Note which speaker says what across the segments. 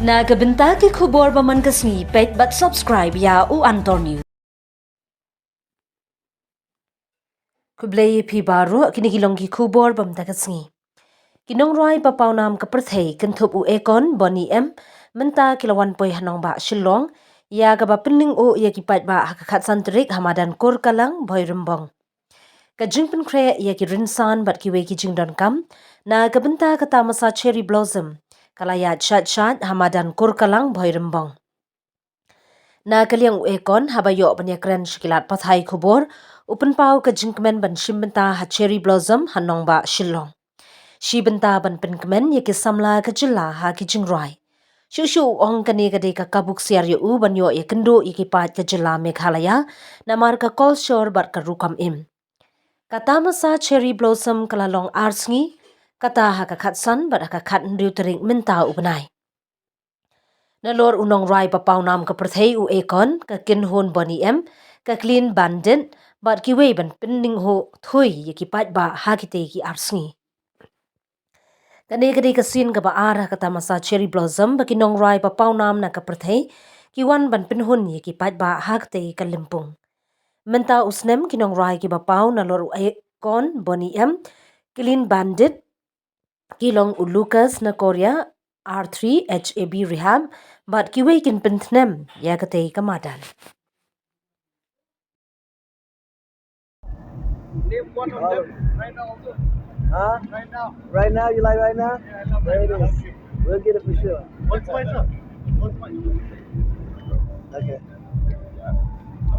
Speaker 1: Nagabenta ki khubor baman kasni paidbah subscribe ya u antor new. Kublai pi baru kini kilong ki khubor bam takasni. Kinong roi papaw nam ka perthei kentup u Akon Lynguh menta kilawan poi hanong ba Shillong ya ka ba pening u ya ki paidbah hakakat santrik Madan Kurkalang boy rembong. Ka jingpen kre ya ki rinsan bat ki we ki jingdon kam na kabenta kata masa cherry blossom kalaya chat Madan Kurkalang boy rembong. Na kaliang Akon habayo banyakren shikilat pathai kubor upen pau ka jingkmen ban shimbenta ha cherry blossom hanong ba Shillong. Shi benta ban pen Kmen ya ki samla ka jilla ha ki jingroi. Shushu ong kani ka de ka kabuk siar yu u banyo ya kendo ya ki pat ka jilla Meghalaya na mar ka kolshor bat ka rukam im. Kata masa cherry blossom kalalong arsngi kata ha ka khatsan bat ha ka khat ndiu tering menta ubenai. Nalor unong rai papaw nam ka perthei u Akon ka kinhon Lynguh ka clean bandit bat ki we ban pinning ho thui ya ki paidbah ha ki te ki arsngi. Kani kadi kasin ka baara kata masa cherry blossom baki nong rai papaw nam na ka perthei ki wan ban pinhun ya ki paidbah ha ki te ka limpung. Menta usnem ki nong rai ki papaw nalor u Akon Lynguh clean bandit kilong u Lucas na Korea R3 HAB rehab bat ki we kin pinthnem ya ka te ka madan.
Speaker 2: Name one of them right now also.
Speaker 3: Huh?
Speaker 2: Right now.
Speaker 3: Right now? You like right now?
Speaker 2: Yeah, I love
Speaker 3: There
Speaker 2: right
Speaker 3: it
Speaker 2: now.
Speaker 3: is. We'll get it for sure.
Speaker 2: What's my sir? What's my
Speaker 3: Okay.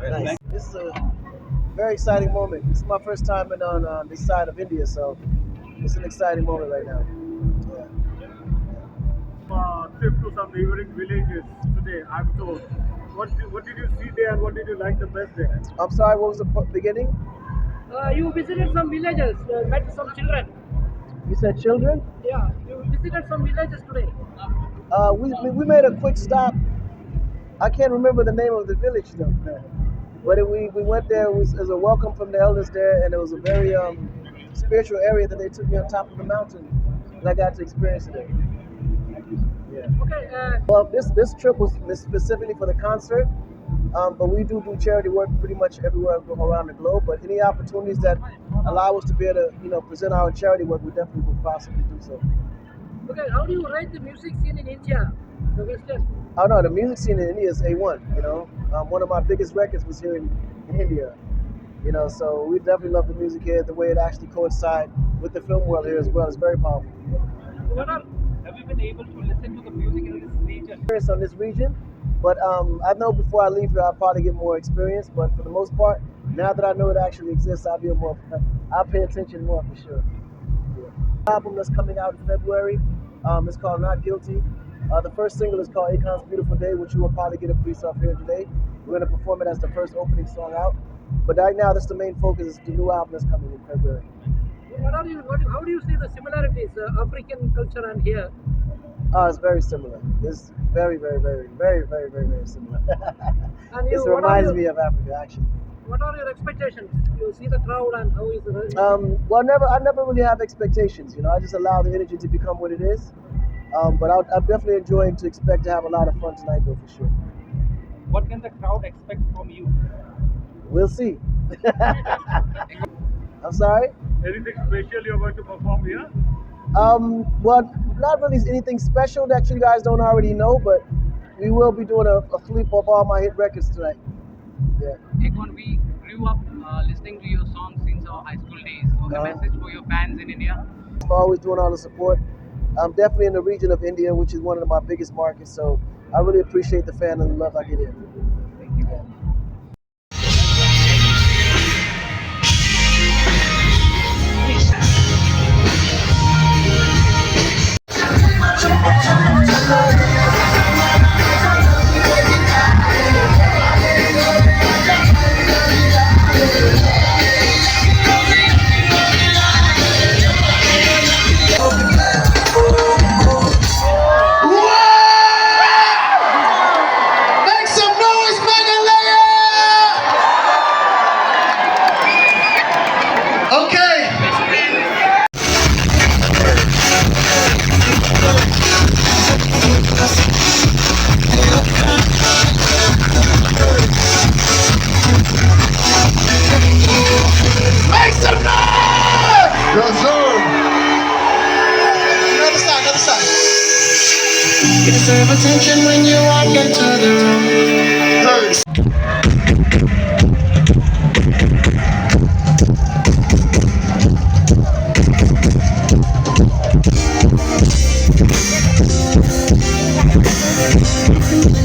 Speaker 2: Nice.
Speaker 3: Nice. This is a very exciting moment. This is my first time in on this side of India, so it's an exciting moment right now. Yeah.
Speaker 2: Trip to some neighboring villages today, I'm told. What did you see there and what did you like the best there?
Speaker 3: I'm sorry, what was the beginning?
Speaker 4: You visited some villages, met some children.
Speaker 3: You said children?
Speaker 4: Yeah, you visited some villages today.
Speaker 3: We made a quick stop. I can't remember the name of the village though. But we went there, it was as a welcome from the elders there, and it was a very spiritual area that they took me on top of the mountain, and I got to experience it. Yeah.
Speaker 4: Okay,
Speaker 3: Well, this trip was specifically for the concert, but we do charity work pretty much everywhere around the globe. But any opportunities that allow us to be able to, present our charity work, we definitely will possibly do so.
Speaker 4: okay, how do you rate the music scene in India, the Western?
Speaker 3: Oh no, the music scene in India is A1. One of my biggest records was here in India. So we definitely love the music here. The way it actually coincides with the film world here as well is very powerful.
Speaker 4: Have you been able to listen to the music in this region?
Speaker 3: Experience on this region, but I know before I leave here I'll probably get more experience. But for the most part, now that I know it actually exists, I'll pay attention more for sure. Yeah. The album that's coming out in February, it's called Not Guilty. The first single is called Akon's Beautiful Day, which you will probably get a piece of here today. We're going to perform it as the first opening song out. But right now, that's the main focus, is the new album that's coming in February.
Speaker 4: How do you see the similarities, African culture and here?
Speaker 3: It's very similar. It's very, very, very, very, very, very, very similar.
Speaker 4: And
Speaker 3: It reminds me of Africa, actually.
Speaker 4: What are your expectations? You see the crowd and how is the...
Speaker 3: Well, I never really have expectations. I just allow the energy to become what it is. But I'm definitely enjoying to expect to have a lot of fun tonight, though, for sure.
Speaker 4: What can the crowd expect from you?
Speaker 3: We'll see. I'm sorry?
Speaker 2: Anything special you're going to perform here?
Speaker 3: Well, not really anything special that you guys don't already know, but we will be doing a flip of all my hit records tonight. Yeah.
Speaker 5: Akon, we grew up listening to your songs since our high school days. So, a message for your fans in India?
Speaker 3: For always doing all the support. I'm definitely in the region of India, which is one of my biggest markets, so I really appreciate the fan and the love I get here. Thank you.
Speaker 6: You deserve attention when you walk into the room.